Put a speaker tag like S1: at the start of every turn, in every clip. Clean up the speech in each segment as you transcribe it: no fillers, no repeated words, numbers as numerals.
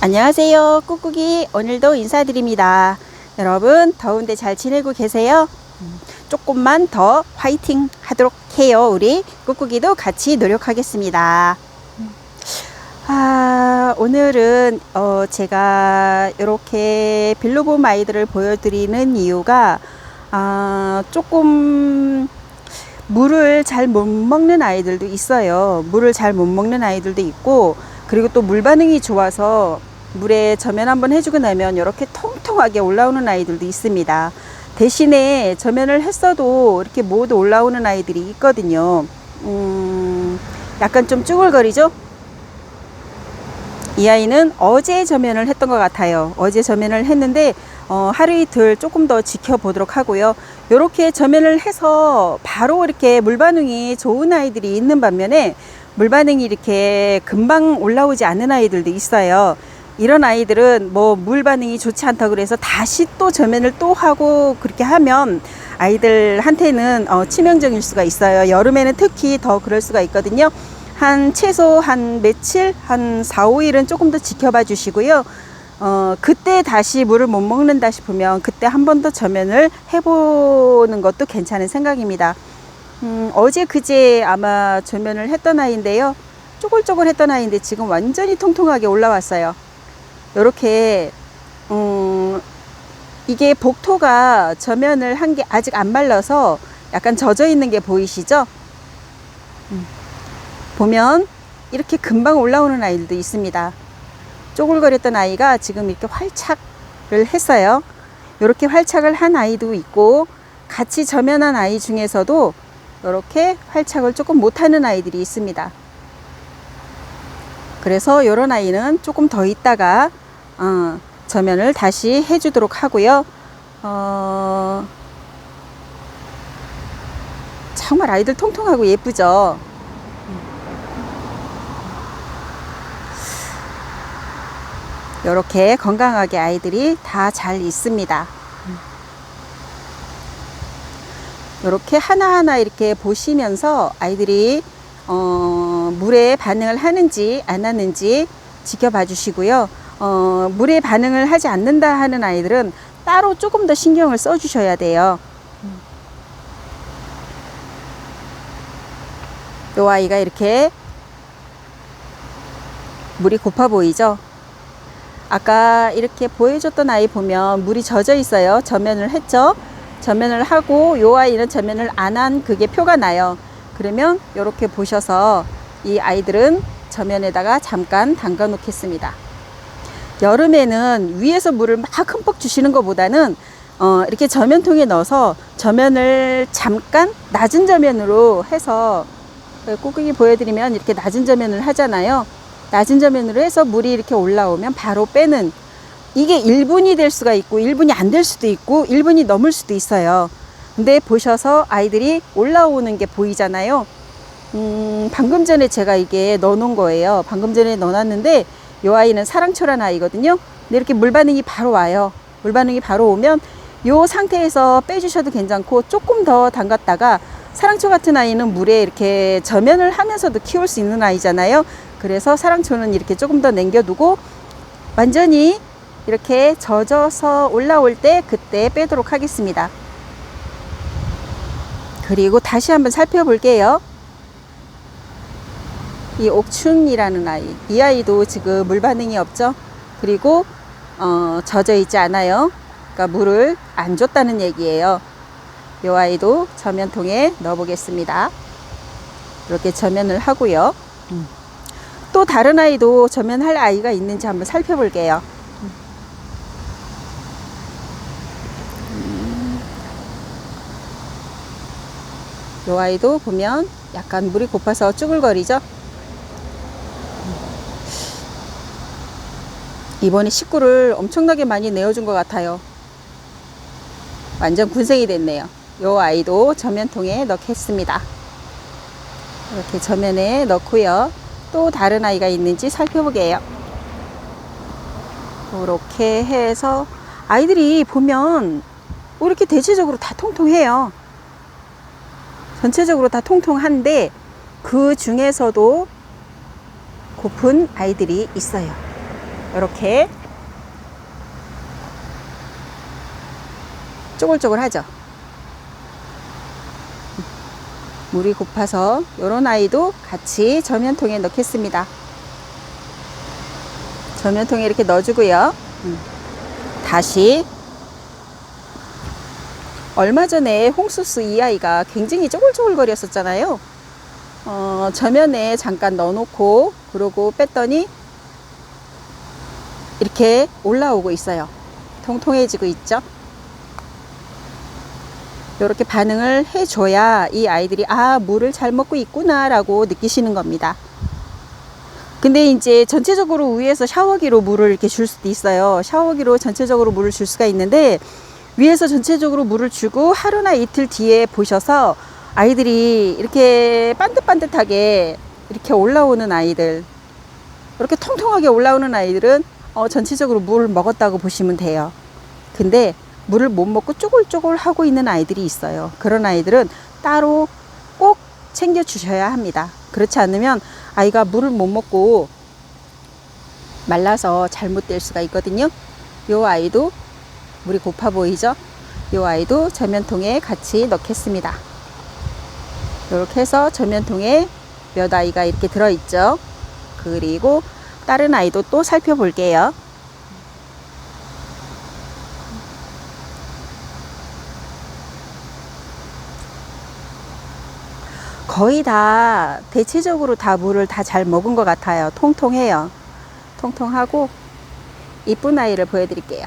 S1: 안녕하세요, 꾹꾹이. 오늘도 인사드립니다. 여러분, 더운데 잘 지내고 계세요? 조금만 더 화이팅 하도록 해요. 우리 꾹꾹이도 같이 노력하겠습니다. 오늘은 제가 이렇게 빌로봄 아이들을 보여드리는 이유가 조금 물을 잘 못 먹는 아이들도 있어요. 물을 잘 못 먹는 아이들도 있고, 그리고 또 물 반응이 좋아서 물에 저면 한번 해주고 나면 이렇게 통통하게 올라오는 아이들도 있습니다. 대신에 저면을 했어도 이렇게 못 올라오는 아이들이 있거든요. 약간 좀 쭈글거리죠? 이 아이는 어제 저면을 했던 것 같아요. 어제 저면을 했는데 하루 이틀 조금 더 지켜보도록 하고요. 이렇게 저면을 해서 바로 이렇게 물 반응이 좋은 아이들이 있는 반면에 물 반응이 이렇게 금방 올라오지 않는 아이들도 있어요. 이런 아이들은 뭐 물 반응이 좋지 않다고 그래서 다시 또 저면을 또 하고 그렇게 하면 아이들한테는 치명적일 수가 있어요. 여름에는 특히 더 그럴 수가 있거든요. 최소 한 며칠, 한 4, 5일은 조금 더 지켜봐 주시고요. 그때 다시 물을 못 먹는다 싶으면 그때 한 번 더 저면을 해보는 것도 괜찮은 생각입니다. 어제 그제 아마 저면을 했던 아이인데요. 쪼글쪼글 했던 아이인데 지금 완전히 통통하게 올라왔어요. 이렇게 이게 복토가 저면을 한 게 아직 안 말라서 약간 젖어 있는 게 보이시죠? 보면 이렇게 금방 올라오는 아이들도 있습니다. 쪼글거렸던 아이가 지금 이렇게 활착을 했어요. 이렇게 활착을 한 아이도 있고, 같이 저면한 아이 중에서도 이렇게 활착을 조금 못하는 아이들이 있습니다. 그래서 이런 아이는 조금 더 있다가 저면을 다시 해주도록 하고요. 정말 아이들 통통하고 예쁘죠? 이렇게 건강하게 아이들이 다 잘 있습니다. 이렇게 하나하나 이렇게 보시면서 아이들이 물에 반응을 하는지 안 하는지 지켜봐 주시고요. 물에 반응을 하지 않는다 하는 아이들은 따로 조금 더 신경을 써 주셔야 돼요. 이 아이가 이렇게 물이 고파 보이죠? 아까 이렇게 보여줬던 아이 보면 물이 젖어 있어요. 저면을 했죠. 저면을 하고 이 아이는 저면을 안 한 그게 표가 나요. 그러면 이렇게 보셔서 이 아이들은 저면에다가 잠깐 담가 놓겠습니다. 여름에는 위에서 물을 막 흠뻑 주시는 것보다는 이렇게 저면통에 넣어서 저면을 잠깐 낮은 저면으로 해서, 꾹꾹이 보여드리면 이렇게 낮은 저면을 하잖아요. 낮은 저면으로 해서 물이 이렇게 올라오면 바로 빼는, 이게 1분이 될 수가 있고 1분이 안 될 수도 있고 1분이 넘을 수도 있어요. 근데 보셔서 아이들이 올라오는 게 보이잖아요. 방금 전에 제가 이게 넣어 놓은 거예요. 방금 전에 넣어 놨는데 이 아이는 사랑초라는 아이거든요. 근데 이렇게 물 반응이 바로 와요. 물 반응이 바로 오면 이 상태에서 빼주셔도 괜찮고, 조금 더 담갔다가, 사랑초 같은 아이는 물에 이렇게 저면을 하면서도 키울 수 있는 아이잖아요. 그래서 사랑초는 이렇게 조금 더 남겨두고 완전히 이렇게 젖어서 올라올 때 그때 빼도록 하겠습니다. 그리고 다시 한번 살펴볼게요. 이 옥춘이라는 아이, 이 아이도 지금 물 반응이 없죠. 그리고 젖어 있지 않아요. 그러니까 물을 안 줬다는 얘기예요. 이 아이도 저면통에 넣어 보겠습니다. 이렇게 저면을 하고요. 또 다른 아이도 저면할 아이가 있는지 한번 살펴볼게요. 이 아이도 보면 약간 물이 고파서 쭈글거리죠. 이번에 식구를 엄청나게 많이 내어준 것 같아요. 완전 군생이 됐네요. 이 아이도 저면통에 넣겠습니다. 이렇게 저면에 넣고요. 또 다른 아이가 있는지 살펴보게요. 이렇게 해서 아이들이 보면 이렇게 대체적으로 다 통통해요. 전체적으로 다 통통한데 그 중에서도 고픈 아이들이 있어요. 이렇게 쪼글쪼글하죠. 물이 고파서 이런 아이도 같이 저면통에 넣겠습니다. 저면통에 이렇게 넣어주고요. 다시 얼마 전에 홍수스 이 아이가 굉장히 쪼글쪼글 거렸었잖아요. 저면에 잠깐 넣어놓고 그러고 뺐더니 이렇게 올라오고 있어요. 통통해지고 있죠. 이렇게 반응을 해줘야 이 아이들이 물을 잘 먹고 있구나 라고 느끼시는 겁니다. 근데 이제 전체적으로 위에서 샤워기로 물을 이렇게 줄 수도 있어요. 샤워기로 전체적으로 물을 줄 수가 있는데 위에서 전체적으로 물을 주고 하루나 이틀 뒤에 보셔서 아이들이 이렇게 반듯반듯하게 이렇게 올라오는 아이들, 이렇게 통통하게 올라오는 아이들은 전체적으로 물을 먹었다고 보시면 돼요. 근데 물을 못 먹고 쪼글쪼글 하고 있는 아이들이 있어요. 그런 아이들은 따로 꼭 챙겨 주셔야 합니다. 그렇지 않으면 아이가 물을 못 먹고 말라서 잘못될 수가 있거든요. 요 아이도 물이 고파 보이죠? 요 아이도 저면통에 같이 넣겠습니다. 이렇게 해서 저면통에 몇 아이가 이렇게 들어있죠. 그리고 다른 아이도 또 살펴볼게요. 거의 다 대체적으로 다 물을 다 잘 먹은 것 같아요. 통통해요. 통통하고 이쁜 아이를 보여드릴게요.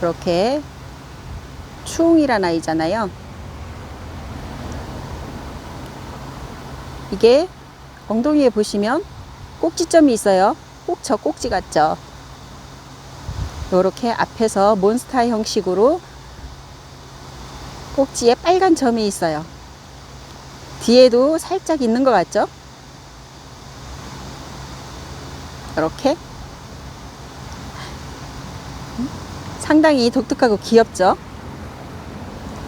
S1: 이렇게 추웅이란 아이잖아요. 이게 엉덩이에 보시면 꼭지점이 있어요. 꼭 저 꼭지 같죠. 이렇게 앞에서 몬스타 형식으로 꼭지에 빨간 점이 있어요. 뒤에도 살짝 있는 것 같죠? 이렇게 상당히 독특하고 귀엽죠?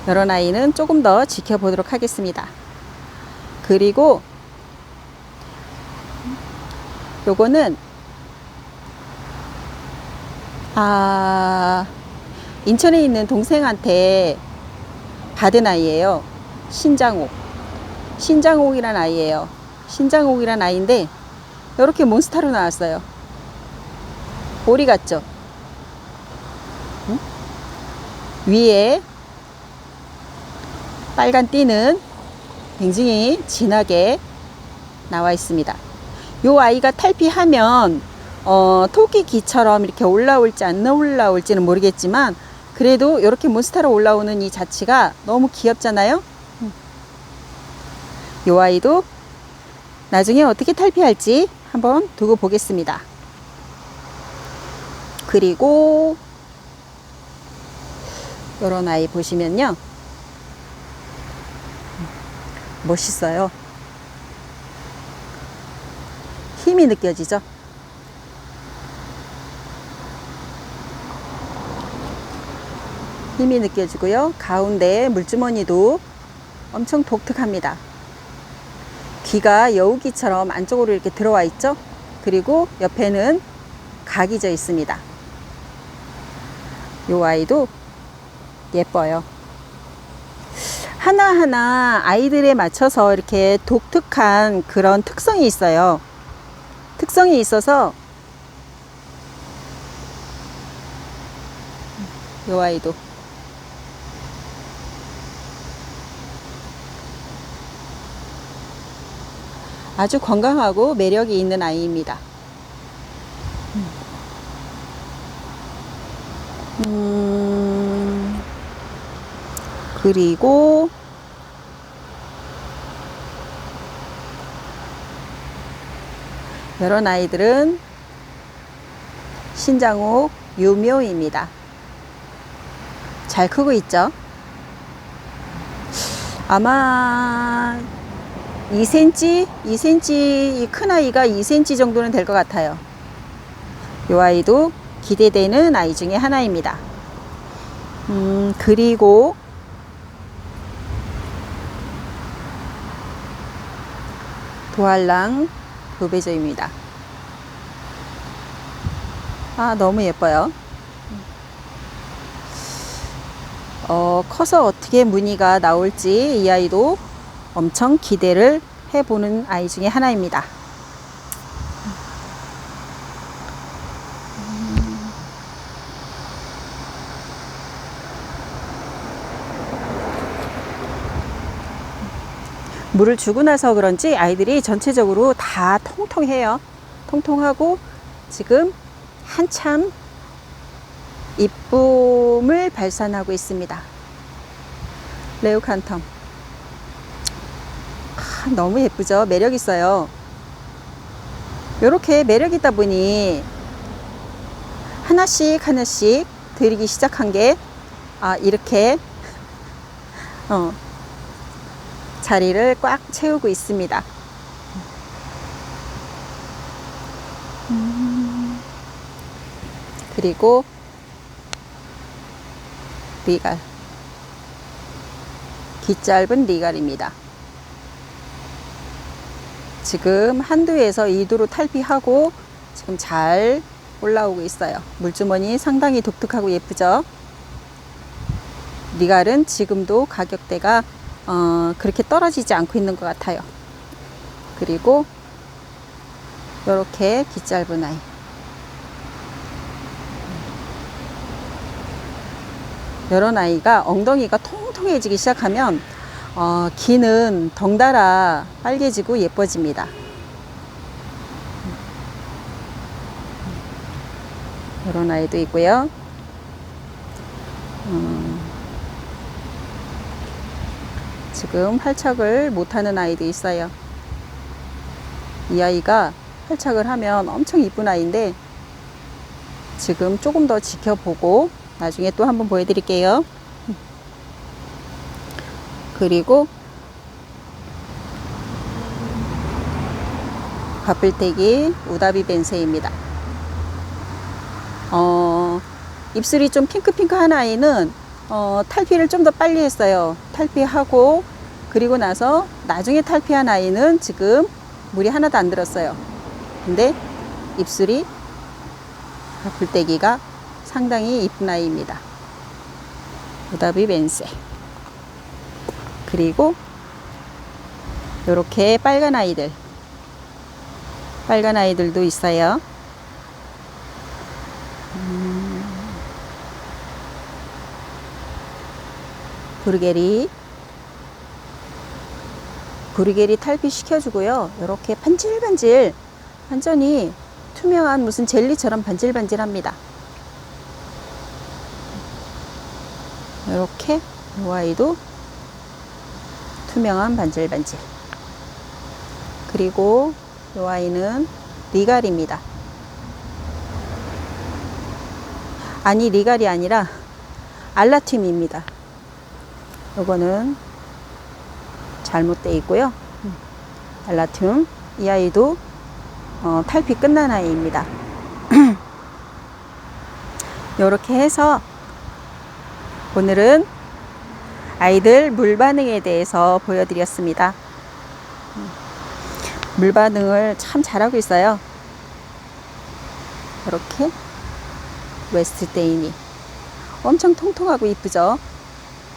S1: 이런 아이는 조금 더 지켜보도록 하겠습니다. 그리고 요거는 인천에 있는 동생한테 받은 아이예요. 신장옥이란 아이예요. 신장옥이란 아이인데 이렇게 몬스타로 나왔어요. 오리 같죠? 응? 위에 빨간 띠는 굉장히 진하게 나와 있습니다. 요 아이가 탈피하면 토끼기처럼 이렇게 올라올지 안 올라올지는 모르겠지만 그래도 이렇게 몬스타로 올라오는 이 자체가 너무 귀엽잖아요. 요 아이도 나중에 어떻게 탈피할지 한번 두고 보겠습니다. 그리고 이런 아이 보시면요, 멋있어요. 힘이 느껴지죠? 힘이 느껴지고요. 가운데 물주머니도 엄청 독특합니다. 귀가 여우귀처럼 안쪽으로 이렇게 들어와 있죠. 그리고 옆에는 각이 져 있습니다. 이 아이도 예뻐요. 하나하나 아이들에 맞춰서 이렇게 독특한 그런 특성이 있어요. 특성이 있어서 이 아이도 아주 건강하고 매력이 있는 아이입니다. 그리고 이런 아이들은 신장옥 유묘입니다. 잘 크고 있죠? 아마 2cm 이 큰 아이가 2cm 정도는 될 것 같아요. 이 아이도 기대되는 아이 중에 하나입니다. 그리고 도알랑 도배저입니다. 아, 너무 예뻐요. 커서 어떻게 무늬가 나올지 이 아이도 엄청 기대를 해보는 아이 중에 하나입니다. 물을 주고 나서 그런지 아이들이 전체적으로 다 통통해요. 통통하고 지금 한참 이쁨을 발산하고 있습니다. 레오칸텀. 너무 예쁘죠? 매력 있어요. 이렇게 매력 있다 보니 하나씩 하나씩 드리기 시작한 게 이렇게 자리를 꽉 채우고 있습니다. 그리고 리갈, 기 짧은 리갈입니다. 지금 한두에서 2두로 탈피하고 지금 잘 올라오고 있어요. 물주머니 상당히 독특하고 예쁘죠? 리갈은 지금도 가격대가 그렇게 떨어지지 않고 있는 것 같아요. 그리고 이렇게 기 짧은 아이, 이런 아이가 엉덩이가 통통해지기 시작하면 기는 덩달아 빨개지고 예뻐집니다. 이런 아이도 있고요. 지금 활착을 못하는 아이도 있어요. 이 아이가 활착을 하면 엄청 이쁜 아이인데 지금 조금 더 지켜보고 나중에 또 한번 보여드릴게요. 그리고 가플떼기 우다비 벤세입니다. 입술이 좀 핑크핑크한 아이는 탈피를 좀 더 빨리 했어요. 탈피하고 그리고 나서 나중에 탈피한 아이는 지금 물이 하나도 안 들었어요. 근데 입술이 가플떼기가 상당히 이쁜 아이입니다. 우다비 벤세. 그리고 이렇게 빨간 아이들도 있어요. 브루게리 탈피 시켜주고요. 이렇게 반질반질, 완전히 투명한 무슨 젤리처럼 반질반질합니다. 이렇게 이 아이도 투명한 반질반질. 그리고 이 아이는 리갈입니다. 아니, 리갈이 아니라 알라튠입니다. 요거는 잘못되어 있고요. 알라튠. 이 아이도 탈피 끝난 아이입니다. 이렇게 해서 오늘은 아이들 물 반응에 대해서 보여드렸습니다. 물 반응을 참 잘하고 있어요. 이렇게 웨스트데이니 엄청 통통하고 이쁘죠?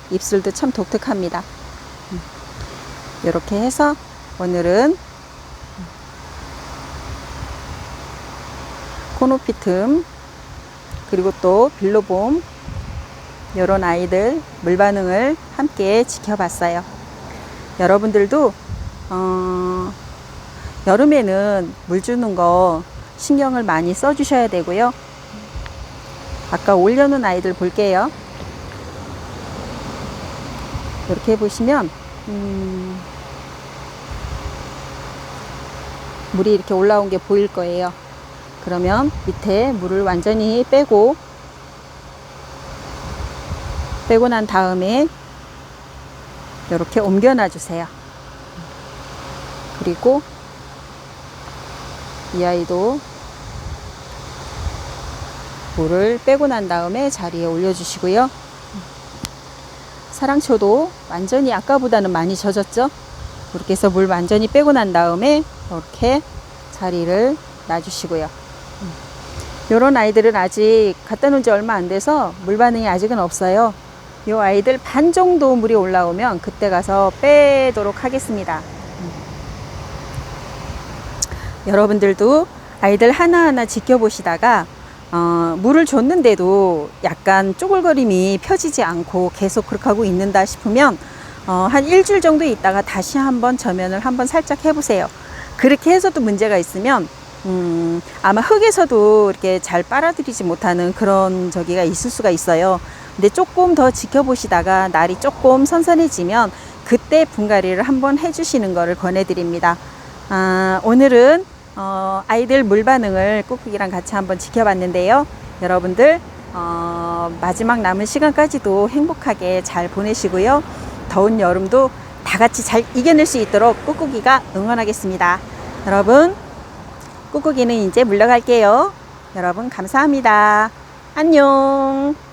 S1: 입술도 참 독특합니다. 이렇게 해서 오늘은 코노피툼 그리고 또 빌로봄 이런 아이들 물 반응을 함께 지켜봤어요. 여러분들도 여름에는 물 주는 거 신경을 많이 써 주셔야 되고요. 아까 올려놓은 아이들 볼게요. 이렇게 보시면 물이 이렇게 올라온 게 보일 거예요. 그러면 밑에 물을 완전히 빼고 난 다음에 이렇게 옮겨 놔 주세요. 그리고 이 아이도 물을 빼고 난 다음에 자리에 올려 주시고요. 사랑초도 완전히 아까보다는 많이 젖었죠. 이렇게 해서 물 완전히 빼고 난 다음에 이렇게 자리를 놔 주시고요. 요런 아이들은 아직 갖다 놓은 지 얼마 안 돼서 물 반응이 아직은 없어요. 요 아이들 반 정도 물이 올라오면 그때 가서 빼도록 하겠습니다. 여러분들도 아이들 하나하나 지켜보시다가 물을 줬는데도 약간 쪼글거림이 펴지지 않고 계속 그렇게 하고 있는다 싶으면 한 일주일 정도 있다가 다시 한번 저면을 한번 살짝 해보세요. 그렇게 해서도 문제가 있으면 아마 흙에서도 이렇게 잘 빨아들이지 못하는 그런 저기가 있을 수가 있어요. 근데 조금 더 지켜보시다가 날이 조금 선선해지면 그때 분갈이를 한번 해주시는 것을 권해드립니다. 오늘은 아이들 물 반응을 꾹꾹이랑 같이 한번 지켜봤는데요. 여러분들 마지막 남은 시간까지도 행복하게 잘 보내시고요. 더운 여름도 다 같이 잘 이겨낼 수 있도록 꾹꾹이가 응원하겠습니다. 여러분, 꾹꾹이는 이제 물러갈게요. 여러분 감사합니다. 안녕.